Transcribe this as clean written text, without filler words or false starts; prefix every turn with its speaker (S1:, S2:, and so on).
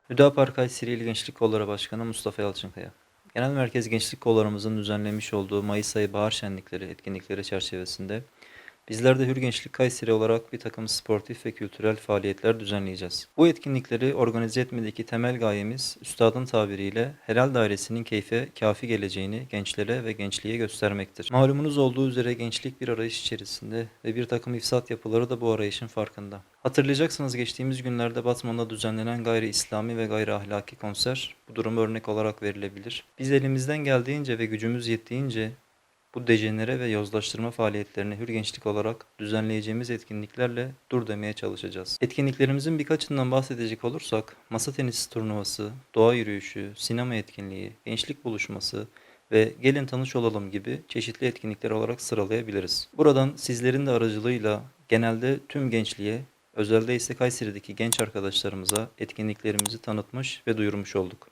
S1: Hüdapar Kayseri İl Gençlik Kolları Başkanı Mustafa Yalçınkaya. Genel Merkez Gençlik Kollarımızın düzenlemiş olduğu Mayıs ayı bahar şenlikleri etkinlikleri çerçevesinde bizler de Hür Gençlik Kayseri olarak bir takım sportif ve kültürel faaliyetler düzenleyeceğiz. Bu etkinlikleri organize etmedeki temel gayemiz, üstadın tabiriyle helal dairesinin keyfe kafi geleceğini gençlere ve gençliğe göstermektir. Malumunuz olduğu üzere gençlik bir arayış içerisinde ve bir takım ifsat yapıları da bu arayışın farkında. Hatırlayacaksınız, geçtiğimiz günlerde Batman'da düzenlenen gayri İslami ve gayri ahlaki konser bu duruma örnek olarak verilebilir. Biz elimizden geldiğince ve gücümüz yettiğince bu dejenere ve yozlaştırma faaliyetlerini Hür Gençlik olarak düzenleyeceğimiz etkinliklerle dur demeye çalışacağız. Etkinliklerimizin birkaçından bahsedecek olursak, masa tenisi turnuvası, doğa yürüyüşü, sinema etkinliği, gençlik buluşması ve gelin tanış olalım gibi çeşitli etkinlikler olarak sıralayabiliriz. Buradan sizlerin de aracılığıyla genelde tüm gençliğe, özelde ise Kayseri'deki genç arkadaşlarımıza etkinliklerimizi tanıtmış ve duyurmuş olduk.